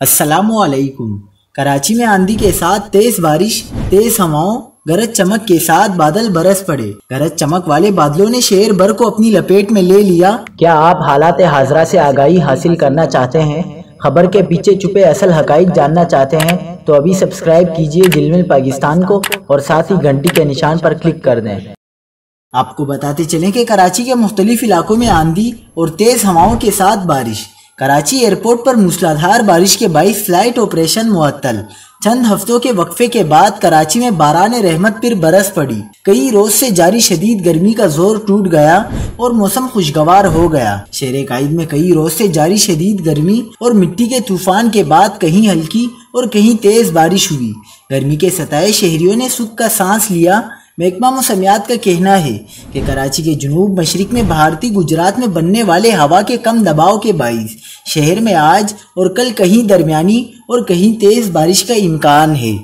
السلام علیکم۔ کراچی میں آندھی کے ساتھ تیز بارش، تیز ہواؤں، گرج چمک کے ساتھ بادل برس پڑے۔ گرج چمک والے بادلوں نے شہر بھر کو اپنی لپیٹ میں لے لیا۔ کیا آپ حالات حاضرہ سے آگاہی حاصل کرنا چاہتے ہیں؟ خبر کے پیچھے چھپے اصل حقائق جاننا چاہتے ہیں تو ابھی سبسکرائب کیجئے جلمل پاکستان کو اور ساتھ ہی گھنٹی کے نشان پر کلک کر دیں۔ آپ کو بتاتے چلیں کہ کراچی کے مختلف علاقوں میں آندھی اور تیز ہواؤں کے ساتھ بارش۔ کراچی ایئرپورٹ پر موسلادھار بارش کے باعث فلائٹ آپریشن معطل۔ چند ہفتوں کے وقفے کے بعد کراچی میں باران رحمت پھر برس پڑی۔ کئی روز سے جاری شدید گرمی کا زور ٹوٹ گیا اور موسم خوشگوار ہو گیا۔ شہر قائد میں کئی روز سے جاری شدید گرمی اور مٹی کے طوفان کے بعد کہیں ہلکی اور کہیں تیز بارش ہوئی۔ گرمی کے ستائے شہریوں نے سکھ کا سانس لیا۔ محکمہ موسمیات کا کہنا ہے کہ کراچی کے جنوب مشرق میں بھارتی گجرات میں بننے والے ہوا کے کم دباؤ کے باعث شہر میں آج اور کل کہیں درمیانی اور کہیں تیز بارش کا امکان ہے۔